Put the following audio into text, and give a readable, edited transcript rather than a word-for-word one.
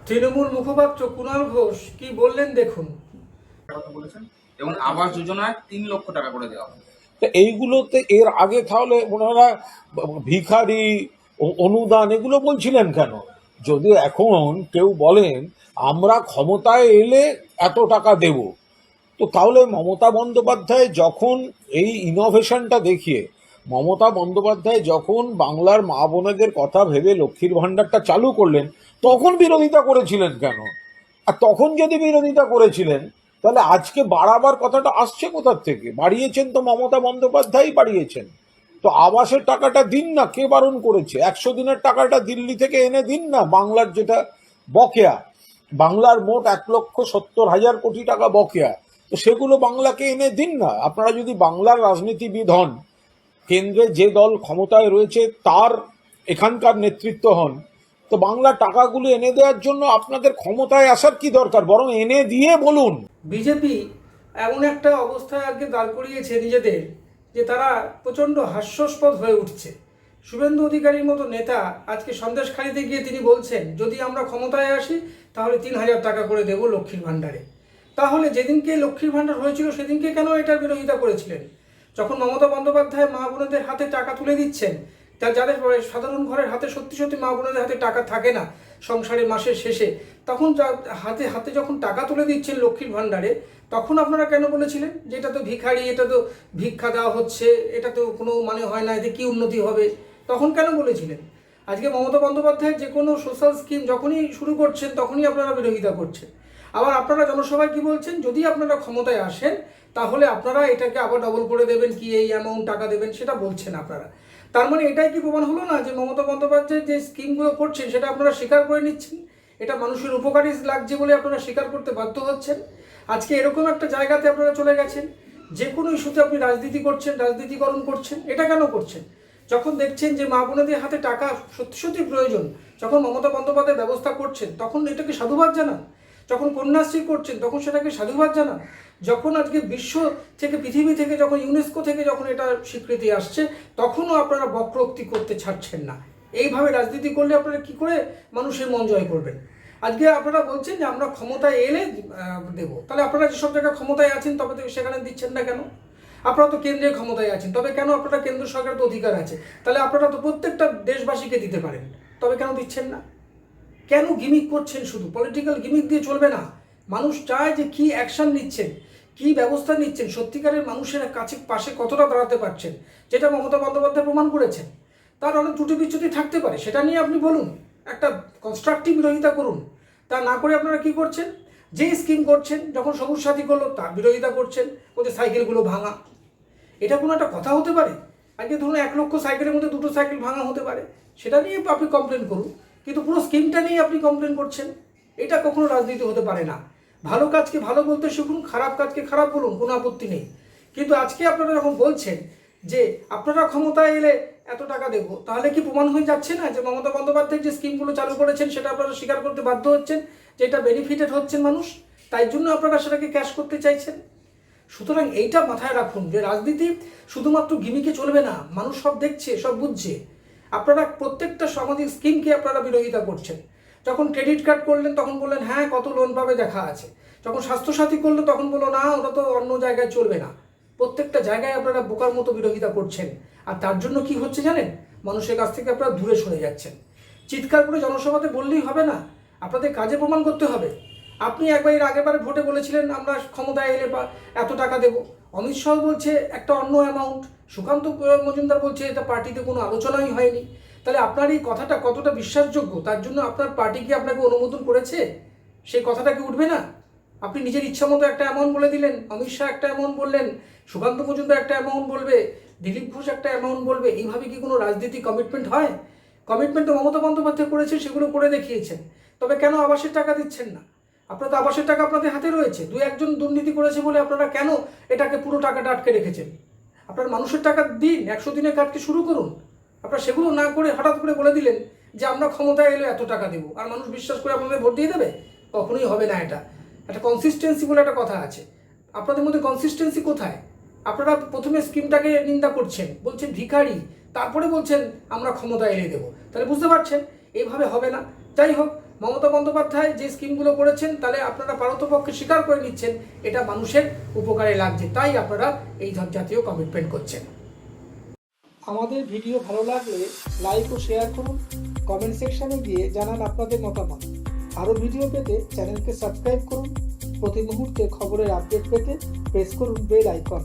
তৃণমূল মুখপাত্র কুণাল ঘোষ কি বললেন দেখুন। কথা বলেছেন এবং আবাস যোজনায় 3 লক্ষ টাকা করে দেওয়া হবে। তো এইগুলোতে এর আগে তাহলে ওনারা ভিখারি অনুদান এগুলো বলছিলেন কেন? যদি এখন কেউ বলেন আমরা ক্ষমতায় এলে এত টাকা দেব, তো তাহলে মমতা বন্দ্যোপাধ্যায় যখন এই ইনোভেশনটা দেখিয়ে মমতা বন্দ্যোপাধ্যায় যখন বাংলার মা বোনেদের কথা ভেবে লক্ষ্মীর ভাণ্ডারটা চালু করলেন তখন বিরোধিতা করেছিলেন কেন? আর তখন যদি বিরোধিতা করেছিলেন তাহলে আজকে বাড়াবার কথাটা আসছে কোথার থেকে? বাড়িয়েছেন তো মমতা বন্দ্যোপাধ্যায়ই বাড়িয়েছেন। তো আবাসের টাকাটা দিন না, কে বারণ করেছে? 100 দিনের টাকাটা দিল্লি থেকে এনে দিন না। বাংলার যেটা বকেয়া, বাংলার মোট 1,70,000 কোটি টাকা বকেয়া, তো সেগুলো বাংলাকে এনে দিন না। আপনারা যদি বাংলার রাজনীতিবিদ হন, কেন্দ্রে যে দল ক্ষমতায় রয়েছে তার এখানকার নেতৃত্ব হন, তো বাংলা টাকাগুলো এনে দেওয়ার জন্য আপনাদের ক্ষমতায় আসার কি দরকার? বরং এনে দিয়ে বলুন। বিজেপি এমন একটা অবস্থায় আজকে দাঁড় করিয়েছে নিজেদের যে তারা প্রচণ্ড হাস্যাস্পদ হয়ে উঠছে। শুভেন্দু অধিকারীর মতো নেতা আজকে সন্দেশখালিতে গিয়ে তিনি বলছেন যদি আমরা ক্ষমতায় আসি তাহলে 3,000 টাকা করে দেব লক্ষ্মীর ভাণ্ডারে। তাহলে যেদিনকে লক্ষ্মীর ভাণ্ডার হয়েছিল সেদিনকে কেন এটার বিরোধিতা করেছিলেন? যখন মমতা বন্দ্যোপাধ্যায় মা বোনেদের হাতে টাকা তুলে দিচ্ছেন, যাদের সাধারণ ঘরের হাতে সত্যি সত্যি মা বোনেদের হাতে টাকা থাকে না সংসারের মাসের শেষে, তখন হাতে হাতে যখন টাকা তুলে দিচ্ছেন লক্ষ্মীর ভাণ্ডারে, তখন আপনারা কেন বলেছিলেন যে এটা তো ভিখারি, এটা তো ভিক্ষা দেওয়া হচ্ছে, এটা তো কোনো মানে হয় না, এতে কি উন্নতি হবে? তখন কেন বলেছিলেন? আজকে মমতা বন্দ্যোপাধ্যায় যে কোনো সোশ্যাল স্কিম যখনই শুরু করছেন তখনই আপনারা বিরোধিতা করছেন। আবার আপনারা জনসভায় কি বলছেন, যদি আপনারা ক্ষমতায় আসেন তাহলে আপনারা এটাকে আবার ডবল করে দেবেন, কি এই অ্যামাউন্ট টাকা দেবেন সেটা বলছেন আপনারা। তার মানে এটাই কি প্রমাণ হলো না যে মমতা বন্দ্যোপাধ্যায় যে স্কিমগুলো করছেন সেটা আপনারা স্বীকার করে নিচ্ছেন, এটা মানুষের উপকারী লাগছে বলে আপনারা স্বীকার করতে বাধ্য হচ্ছেন? আজকে এরকম একটা জায়গাতে আপনারা চলে গেছেন, যে কোনো ইস্যুতে আপনি রাজনীতি করছেন, রাজনীতিকরণ করছেন। এটা কেন করছেন? যখন দেখছেন যে মা বোনেদের হাতে টাকা সত্যি সত্যি প্রয়োজন, যখন মমতা বন্দ্যোপাধ্যায় ব্যবস্থা করছেন তখন এটাকে সাধুবাদ জানান। যখন কন্যাশ্রী করছেন তখন সেটাকে সাধুবাদ জানান। যখন আজকে বিশ্ব থেকে, পৃথিবী থেকে, যখন ইউনেস্কো থেকে যখন এটা স্বীকৃতি আসছে তখনও আপনারা বক্রোক্তি করতে ছাড়ছেন না। এইভাবে রাজনীতি করলে আপনারা কি করে মানুষের মন জয় করবেন? আজকে আপনারা বলছেন যে আমরা ক্ষমতায় এলে দেব, তাহলে আপনারা যেসব জায়গায় ক্ষমতায় আছেন তবে তো সেখানে দিচ্ছেন না কেন? আপনারা তো কেন্দ্রে ক্ষমতায় আছেন, তবে কেন আপনারা কেন্দ্র সরকারের তো অধিকার আছে, তাহলে আপনারা তো প্রত্যেকটা দেশবাসীকে দিতে পারেন, তবে কেন দিচ্ছেন না? কেন গিমিক করছেন? শুধু পলিটিক্যাল গিমিক দিয়ে চলবে না। মানুষ চায় যে কি অ্যাকশন নিচ্ছেন, কি ব্যবস্থা নিচ্ছেন, সত্যিকারের মানুষের কাছে পাশে কতটা দাঁড়াতে পারছেন, যেটা মমতা বন্দ্যোপাধ্যায় প্রমাণ করেছেন। তার অনেক ত্রুটি বিচ্যুতি থাকতে পারে, সেটা নিয়ে আপনি বলুন, একটা কনস্ট্রাকটিভ বিরোধিতা করুন। তা না করে আপনারা কি করছেন, যে স্কিম করছেন, যখন সবুজ সাথী করলো তার বিরোধিতা করছেন, ওদের সাইকেলগুলো ভাঙা। এটা কোনো একটা কথা হতে পারে? আজকে ধরুন 1,00,000 সাইকেলের মধ্যে 2টো সাইকেল ভাঙা হতে পারে, সেটা নিয়ে আপনি কমপ্লেন করুন, কিন্তু পুরো স্কিমটা নিয়ে আপনি কমপ্লেন করছেন। এটা কখনো রাজনীতি হতে পারে না। ভালো কাজকে ভালো বলতে শিখুন, খারাপ কাজকে খারাপ বলুন, কোনো আপত্তি নেই। কিন্তু আজকে আপনারা যখন বলছেন যে আপনারা ক্ষমতায় এলে এত টাকা দেবো, তাহলে কি প্রমাণ হয়ে যাচ্ছে না যে মমতা বন্দ্যোপাধ্যায় যে স্কিমগুলো চালু করেছেন সেটা আপনারা স্বীকার করতে বাধ্য হচ্ছেন, যে এটা বেনিফিটেড হচ্ছেন মানুষ, তাই জন্য আপনারা সেটাকে ক্যাশ করতে চাইছেন? সুতরাং এইটা মাথায় রাখুন যে রাজনীতি শুধুমাত্র গিমিকে চলবে না, মানুষ সব দেখছে, সব বুঝছে। আপনারা প্রত্যেকটা সামাজিক স্কিমকে আপনারা বিরোধিতা করছেন। যখন ক্রেডিট কার্ড করলেন তখন বললেন হ্যাঁ কত লোন পাবে দেখা আছে, যখন স্বাস্থ্যসাথী করলো তখন বললো না ওটা তো অন্য জায়গায় চলবে না। প্রত্যেকটা জায়গায় আপনারা বোকার মতো বিরোধিতা করছেন, আর তার জন্য কি হচ্ছে জানেন? মানুষের কাছ থেকে আপনারা দূরে সরে যাচ্ছেন। চিৎকার করে জনসভাতে বললেই হবে না, আপনাদের কাজে প্রমাণ করতে হবে। আপনি একবার এর আগেরবারে ভোটে বলেছিলেন আমরা ক্ষমতায় এলে এত টাকা দেব, অমিত শাহ বলছে একটা অন্য অ্যামাউন্ট, সুকান্ত মজুমদার বলছে এটা পার্টিতে কোনো আলোচনাই হয়নি। তাহলে আপনার এই কথাটা কতটা বিশ্বাসযোগ্য, তার জন্য আপনার পার্টি কি আপনাকে অনুমোদন করেছে? সেই কথাটা কি উঠবে না? আপনি নিজের ইচ্ছা মতো একটা অ্যামাউন্ট বলে দিলেন, অমিত শাহ একটা অ্যামাউন্ট বললেন, সুকান্ত মজুমদার একটা অ্যামাউন্ট বলবে, দিলীপ ঘোষ একটা অ্যামাউন্ট বলবে। এইভাবে কি কোনো রাজনীতি কমিটমেন্ট হয়? কমিটমেন্ট তো মমতা বন্দ্যোপাধ্যায় করেছেন, সেগুলো করে দেখিয়েছেন। তবে কেন আবাসের টাকা দিচ্ছেন না? আপনারা তো আবাসের টাকা আপনাদের হাতে রয়েছে, 2-1 জন দুর্নীতি করেছে বলে আপনারা কেন এটাকে পুরো টাকাটা আটকে রেখেছেন? আপনার মানুষের টাকা দিন, 100 দিনের কাজকে শুরু করুন। আপনারা সেগুলো না করে হঠাৎ করে বলে দিলেন যে আমরা ক্ষমতায় এলে এত টাকা দেবো, আর মানুষ বিশ্বাস করে আপনাদের ভোট দিয়ে দেবে? কখনোই হবে না। এটা একটা কনসিস্টেন্সি বলে একটা কথা আছে, আপনাদের মধ্যে কনসিস্টেন্সি কোথায়? আপনারা প্রথমে স্কিমটাকে নিন্দা করছেন, বলছেন ভিখারি, তারপরে বলছেন আমরা ক্ষমতায় এলে দেবো। তাহলে বুঝতে পারছেন এইভাবে হবে না। যাই হোক, মমতা বন্দ্যোপাধ্যায় যে স্কিমগুলো করেছেন তাহলে আপনারা পারতপক্ষে স্বীকার করে নিচ্ছেন এটা মানুষের উপকারে লাগছে, তাই আপনারা এই জাতীয় কমিটমেন্ট করছেন। আমাদের ভিডিও ভালো লাগলে লাইক ও শেয়ার করুন, কমেন্ট সেকশনে গিয়ে জানান আপনাদের মতামত। আরও ভিডিও পেতে চ্যানেলকে সাবস্ক্রাইব করুন। প্রতি মুহূর্তে খবরের আপডেট পেতে প্রেস করুন বেল আইকন।